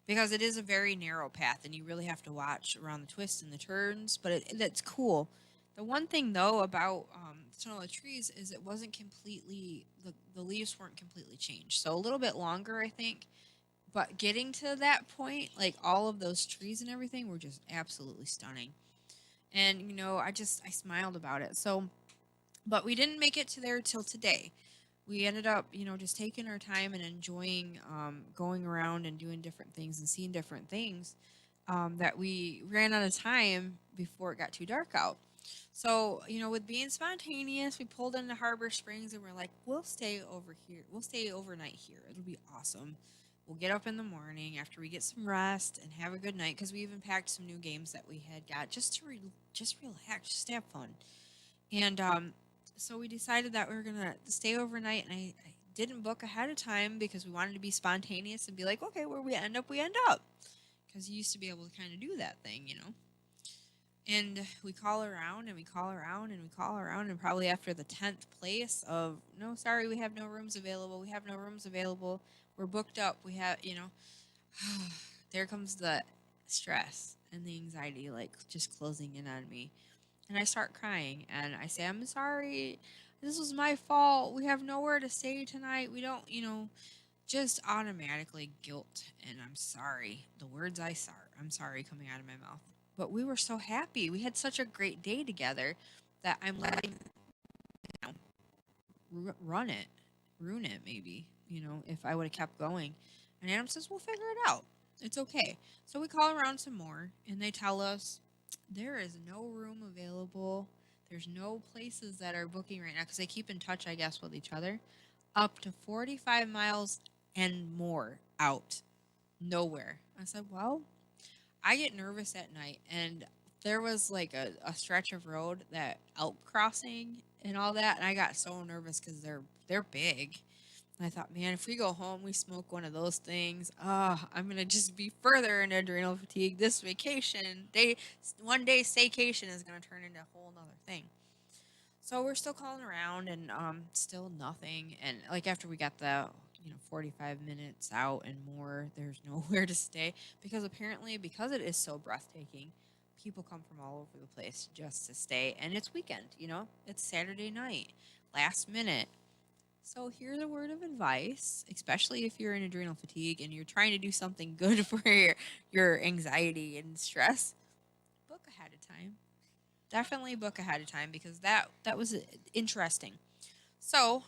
Speaker 1: because it is a very narrow path and you really have to watch around the twists and the turns, but that's cool. The one thing though about the Tunnel of Trees is it wasn't completely, the leaves weren't completely changed. So a little bit longer, I think, but getting to that point, like all of those trees and everything were just absolutely stunning. And I smiled about it. So, but we didn't make it to there till today. We ended up, just taking our time and enjoying going around and doing different things and seeing different things that we ran out of time before it got too dark out. So, with being spontaneous, we pulled into Harbor Springs and we're like, we'll stay over here. We'll stay overnight here. It'll be awesome. We'll get up in the morning after we get some rest and have a good night because we even packed some new games that we had got just to just relax, just to have fun. And so we decided that we were gonna stay overnight, and I didn't book ahead of time because we wanted to be spontaneous and be like, okay, where we end up, we end up, because you used to be able to kind of do that thing. And we call around and we call around and we call around, and probably after the 10th place of no, sorry, we have no rooms available. We have no rooms available. We're booked up. We have, there comes the stress and the anxiety, like just closing in on me. And I start crying and I say, I'm sorry. This was my fault. We have nowhere to stay tonight. We don't, just automatically guilt and I'm sorry. The words I'm sorry coming out of my mouth. But we were so happy. We had such a great day together that I'm letting ruin it maybe, if I would have kept going. And Adam says, we'll figure it out. It's okay. So we call around some more and they tell us there is no room available. There's no places that are booking right now because they keep in touch, I guess, with each other. Up to 45 miles and more out. Nowhere. I said, well, I get nervous at night, and there was like a stretch of road that elk crossing and all that, and I got so nervous because they're big. And I thought, man, if we go home, we smoke one of those things, I'm gonna just be further in adrenal fatigue. This one day staycation is gonna turn into a whole nother thing. So we're still calling around and still nothing. And like after we got the 45 minutes out and more, there's nowhere to stay because apparently because it is so breathtaking, people come from all over the place just to stay. And it's weekend, it's Saturday night, last minute. So here's a word of advice, especially if you're in adrenal fatigue and you're trying to do something good for your anxiety and stress. Book ahead of time. Definitely book ahead of time, because that was interesting. So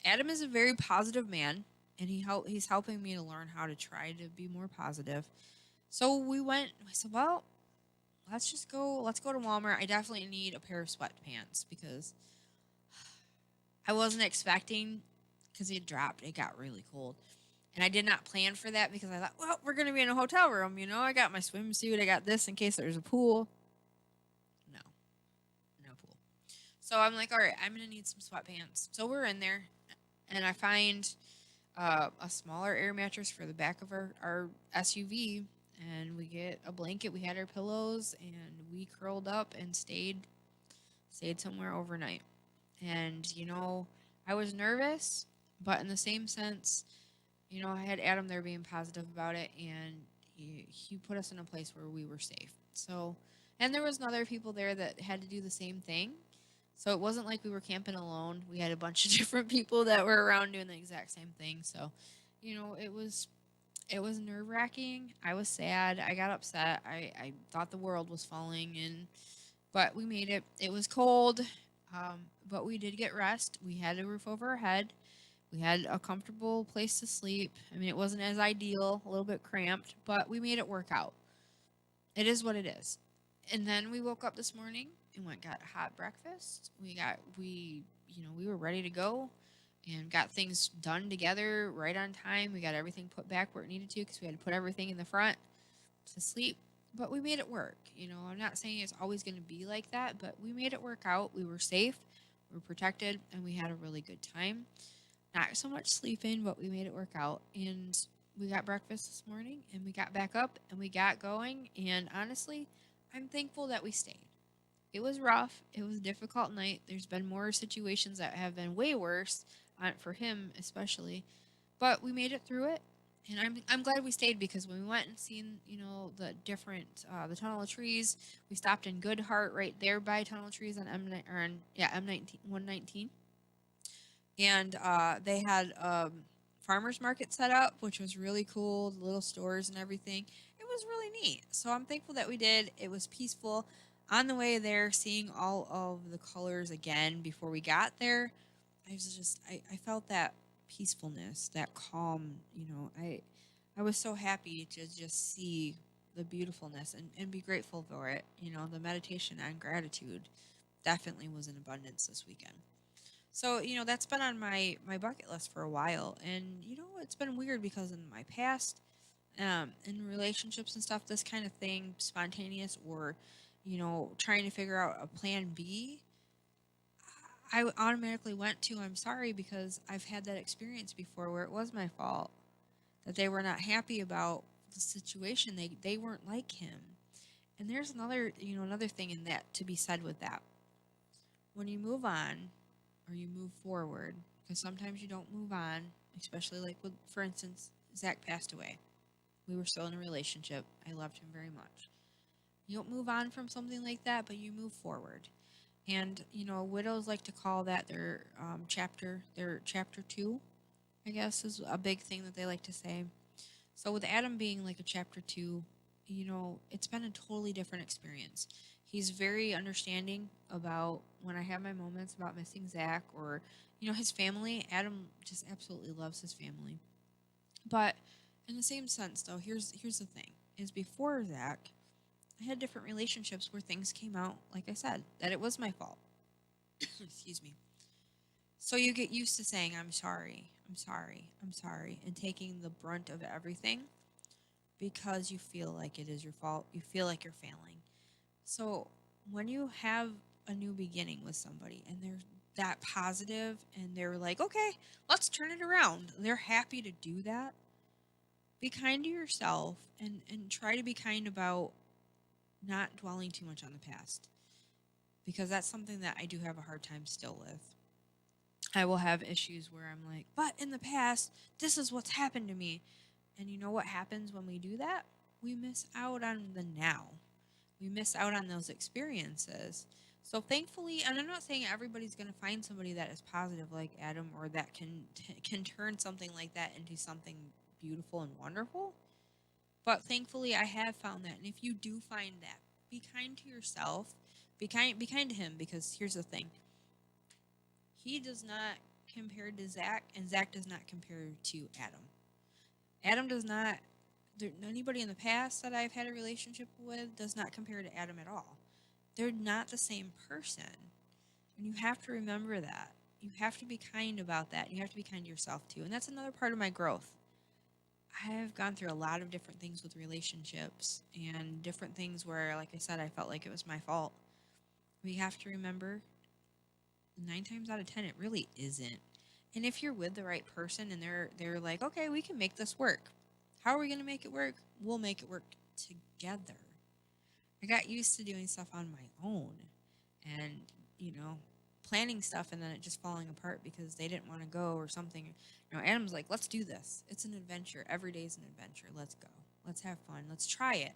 Speaker 1: Adam is a very positive man, and he's helping me to learn how to try to be more positive. So I said, well, let's go to Walmart. I definitely need a pair of sweatpants, because I wasn't expecting, because it dropped. It got really cold. And I did not plan for that, because I thought, well, we're going to be in a hotel room. I got my swimsuit. I got this in case there's a pool. No, no pool. So I'm like, all right, I'm going to need some sweatpants. So we're in there, and I find a smaller air mattress for the back of our SUV. And we get a blanket. We had our pillows, and we curled up and stayed somewhere overnight. And, I was nervous, but in the same sense, I had Adam there being positive about it, and he put us in a place where we were safe. So, and there was other people there that had to do the same thing. So it wasn't like we were camping alone. We had a bunch of different people that were around doing the exact same thing. So, it was nerve wracking. I was sad. I got upset. I thought the world was falling, but we made it. It was cold, but we did get rest. We had a roof over our head. We had a comfortable place to sleep. I mean, it wasn't as ideal, a little bit cramped, but we made it work out. It is what it is. And then we woke up this morning and got hot breakfast. We were ready to go and got things done together right on time. We got everything put back where it needed to, because we had to put everything in the front to sleep. But we made it work. I'm not saying it's always going to be like that, but we made it work out. We were safe, we were protected, and we had a really good time. Not so much sleeping, but we made it work out. And we got breakfast this morning, and we got back up, and we got going. And honestly, I'm thankful that we stayed. It was rough. It was a difficult night. There's been more situations that have been way worse, for him especially. But we made it through it. And I'm glad we stayed, because when we went and seen, the different, the Tunnel of Trees, we stopped in Goodhart right there by Tunnel of Trees on M19, 119. And they had farmers market set up, which was really cool, the little stores and everything. It was really neat. So I'm thankful that we did. It was peaceful. On the way there, seeing all of the colors again before we got there, I felt that peacefulness, that calm. I was so happy to just see the beautifulness and be grateful for it. The meditation on gratitude definitely was in abundance this weekend. So, that's been on my bucket list for a while. And, it's been weird, because in my past, in relationships and stuff, this kind of thing, spontaneous, or, trying to figure out a plan B, I automatically went to I'm sorry, because I've had that experience before where it was my fault, that they were not happy about the situation. They weren't like him. And there's another thing in that to be said with that. When you move on, or you move forward, because sometimes you don't move on, especially like with, for instance, Zach passed away. We were still in a relationship. I loved him very much. You don't move on from something like that, but you move forward. And, widows like to call that their chapter 2, I guess, is a big thing that they like to say. So with Adam being like a chapter 2, it's been a totally different experience. He's very understanding about when I have my moments about missing Zach, or, his family. Adam just absolutely loves his family. But in the same sense, though, here's the thing, is before Zach, I had different relationships where things came out, like I said, that it was my fault. Excuse me. So you get used to saying, I'm sorry, I'm sorry, I'm sorry, and taking the brunt of everything, because you feel like it is your fault. You feel like you're failing. So when you have a new beginning with somebody, and they're that positive, and they're like, okay, let's turn it around, they're happy to do that. Be kind to yourself, and try to be kind about not dwelling too much on the past, because that's something that I do have a hard time still with. I will have issues where I'm like, but in the past, this is what's happened to me. And you know what happens when we do that? We miss out on the now. we miss out on those experiences. So thankfully, and I'm not saying everybody's going to find somebody that is positive like Adam, or that can turn something like that into something beautiful and wonderful. But thankfully, I have found that. And if you do find that, be kind to yourself. Be kind to him, because here's the thing. He does not compare to Zach, and Zach does not compare to Adam. Adam does not. Anybody in the past that I've had a relationship with does not compare to Adam at all. They're not the same person. And you have to remember that. You have to be kind about that. You have to be kind to yourself too. And that's another part of my growth. I have gone through a lot of different things with relationships, and different things where, like I said, I felt like it was my fault. We have to remember, 9 times out of 10, it really isn't. And if you're with the right person and they're like, okay, we can make this work. How are we going to make it work? We'll make it work together. I got used to doing stuff on my own, and, planning stuff, and then it just falling apart because they didn't want to go or something. Adam's like, let's do this. It's an adventure. Every day is an adventure. Let's go. Let's have fun. Let's try it.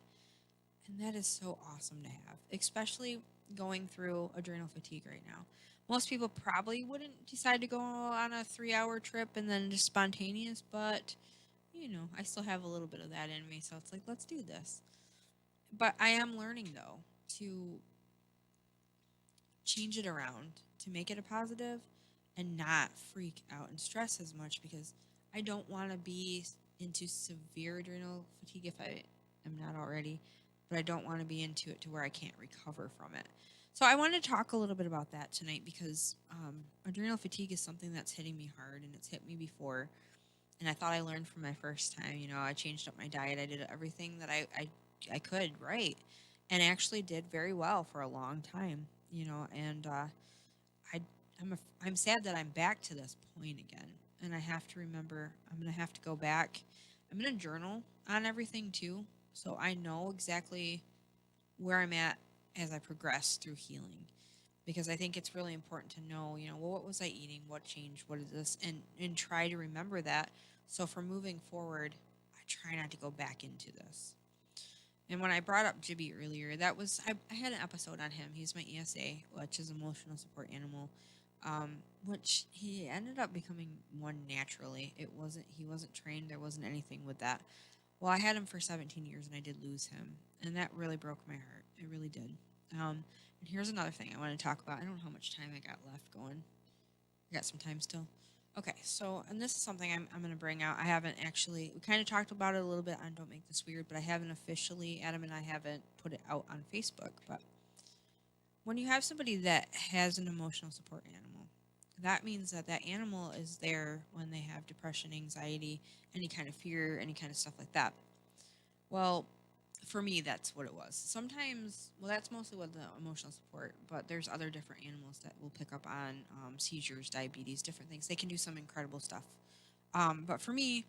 Speaker 1: And that is so awesome to have, especially going through adrenal fatigue right now. Most people probably wouldn't decide to go on a 3-hour trip and then just spontaneous, but, I still have a little bit of that in me. So it's like, let's do this. But I am learning, though, to change it around, to make it a positive and not freak out and stress as much, because I don't want to be into severe adrenal fatigue if I am not already, but I don't want to be into it to where I can't recover from it. So I wanted to talk a little bit about that tonight, because adrenal fatigue is something that's hitting me hard, and it's hit me before. And I thought I learned from my first time. I changed up my diet. I did everything that I could right, and actually did very well for a long time. And I'm sad that I'm back to this point again, and I have to remember I'm gonna have to go back. I'm gonna journal on everything too, so I know exactly where I'm at as I progress through healing, because I think it's really important to know, well, what was I eating, what changed, what is this, and try to remember that. So for moving forward, I try not to go back into this. And when I brought up Jibby earlier, I had an episode on him. He's my ESA, which is emotional support animal, which he ended up becoming one naturally. He wasn't trained. There wasn't anything with that. Well, I had him for 17 years, and I did lose him, and that really broke my heart. It really did. And here's another thing I want to talk about. I don't know how much time I got left going. I got some time still. Okay, so, and this is something I'm going to bring out. I haven't actually, we kind of talked about it a little bit on Don't Make This Weird, but I haven't officially, Adam and I haven't put it out on Facebook. But when you have somebody that has an emotional support animal, that means that that animal is there when they have depression, anxiety, any kind of fear, any kind of stuff like that. Well, for me, that's what it was. Sometimes, well, that's mostly what the emotional support, but there's other different animals that will pick up on seizures, diabetes, different things. They can do some incredible stuff. But for me,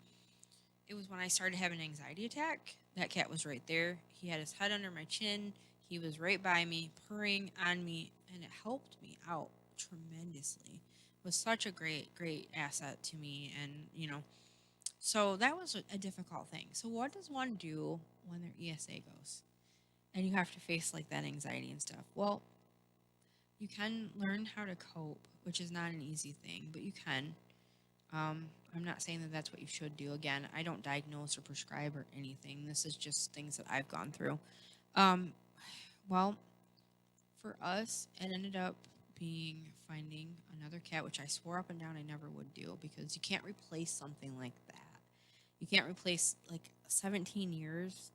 Speaker 1: it was when I started having an anxiety attack. That cat was right there. He had his head under my chin. He was right by me, purring on me, and it helped me out tremendously. It was such a great, great asset to me. And, so that was a difficult thing. So what does one do when their ESA goes and you have to face like that anxiety and stuff? Well, you can learn how to cope, which is not an easy thing, but you can. I'm not saying that that's what you should do. Again, I don't diagnose or prescribe or anything. This is just things that I've gone through. Well, for us, it ended up being finding another cat, which I swore up and down I never would do, because you can't replace something like that. You can't replace, like, 17 years.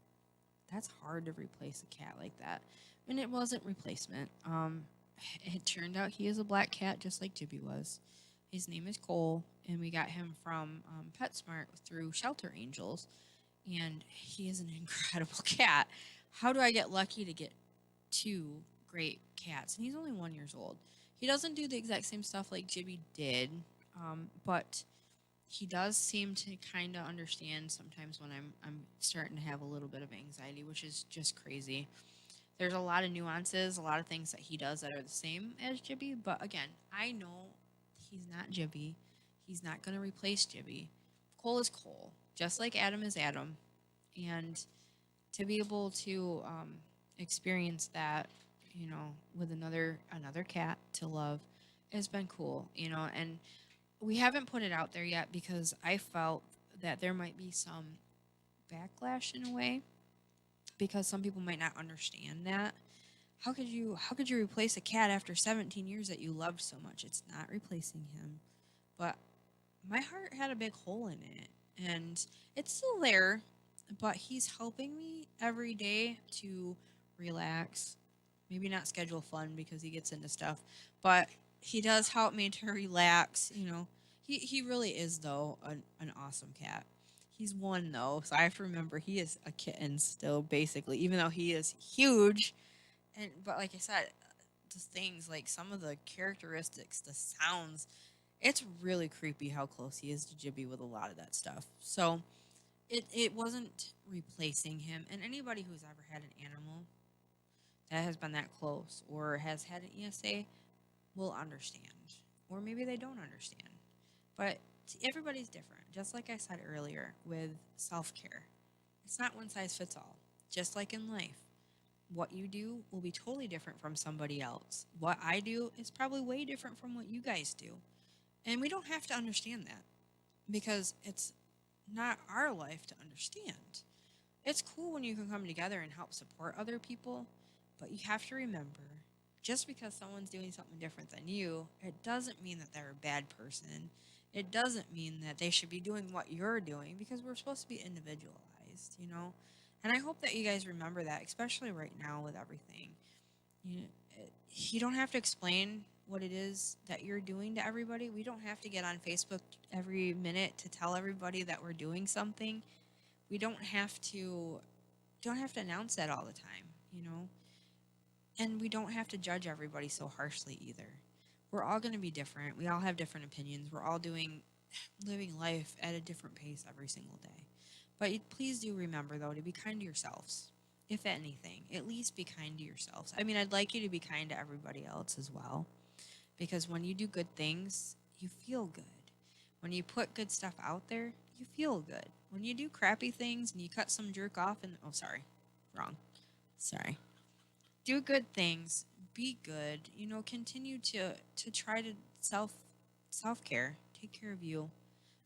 Speaker 1: That's hard to replace a cat like that. And it wasn't replacement. It turned out he is a black cat, just like Jibby was. His name is Cole, and we got him from PetSmart through Shelter Angels. And he is an incredible cat. How do I get lucky to get 2 great cats? And he's only 1 year old. He doesn't do the exact same stuff like Jibby did, but he does seem to kind of understand sometimes when I'm starting to have a little bit of anxiety, which is just crazy. There's a lot of nuances, a lot of things that he does that are the same as Jibby, but again, I know he's not Jibby. He's not going to replace Jibby. Cole is Cole, just like Adam is Adam. And to be able to experience that, with another cat to love has been cool, and we haven't put it out there yet because I felt that there might be some backlash in a way because some people might not understand that. How could you replace a cat after 17 years that you loved so much? It's not replacing him. But my heart had a big hole in it and it's still there, but he's helping me every day to relax. Maybe not schedule fun because he gets into stuff, but he does help me to relax. He really is though an awesome cat. He's one though, so I have to remember he is a kitten still basically, even though he is huge. And but like I said, the things like some of the characteristics, the sounds, it's really creepy how close he is to Jibby with a lot of that stuff. So it wasn't replacing him. And anybody who's ever had an animal that has been that close or has had an ESA will understand. Or maybe they don't understand. But everybody's different. Just like I said earlier with self care, it's not one size fits all. Just like in life, what you do will be totally different from somebody else. What I do is probably way different from what you guys do. And we don't have to understand that because it's not our life to understand. It's cool when you can come together and help support other people, but you have to remember just because someone's doing something different than you, it doesn't mean that they're a bad person. It doesn't mean that they should be doing what you're doing because we're supposed to be individualized. And I hope that you guys remember that, especially right now with everything. You, you don't have to explain what it is that you're doing to everybody. We don't have to get on Facebook every minute to tell everybody that we're doing something. We don't have to announce that all the time. And we don't have to judge everybody so harshly either. We're all going to be different. We all have different opinions. We're all living life at a different pace every single day. But please do remember, though, to be kind to yourselves. If anything, at least be kind to yourselves. I mean, I'd like you to be kind to everybody else as well. Because when you do good things, you feel good. When you put good stuff out there, you feel good. When you do crappy things and you cut some jerk off and... Oh, sorry. Wrong. Sorry. Do good things. Be good. Continue to try to self-care. Take care of you.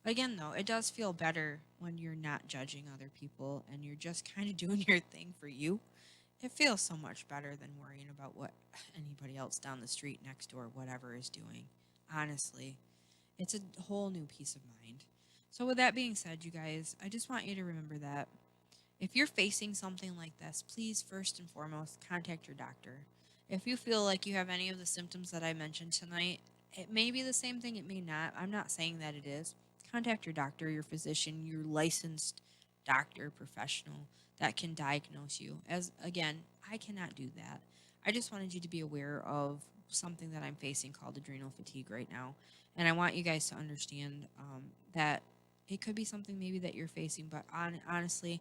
Speaker 1: Again, though, it does feel better when you're not judging other people and you're just kind of doing your thing for you. It feels so much better than worrying about what anybody else down the street next door, whatever, is doing. Honestly, it's a whole new peace of mind. So with that being said, you guys, I just want you to remember that if you're facing something like this, please first and foremost contact your doctor. If you feel like you have any of the symptoms that I mentioned tonight, it may be the same thing, it may not. I'm not saying that it is. Contact your doctor, your physician, your licensed doctor, professional that can diagnose you. As again, I cannot do that. I just wanted you to be aware of something that I'm facing called adrenal fatigue right now. And I want you guys to understand that it could be something maybe that you're facing, but honestly,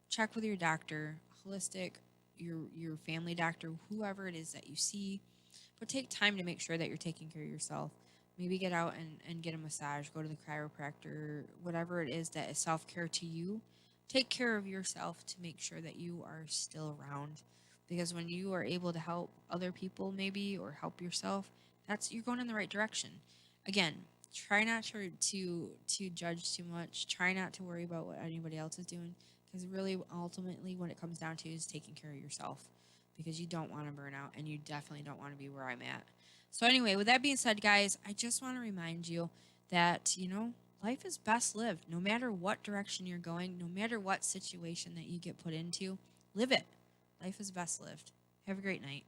Speaker 1: check with your doctor, holistic, your family doctor, whoever it is that you see. But take time to make sure that you're taking care of yourself. Maybe get out and get a massage, go to the chiropractor, whatever it is that is self-care to you. Take care of yourself to make sure that you are still around. Because when you are able to help other people maybe or help yourself, you're going in the right direction. Again, try not to judge too much. Try not to worry about what anybody else is doing. Because really, ultimately, what it comes down to is taking care of yourself. Because you don't want to burn out and you definitely don't want to be where I'm at. So anyway, with that being said, guys, I just want to remind you that, life is best lived. No matter what direction you're going, no matter what situation that you get put into, live it. Life is best lived. Have a great night.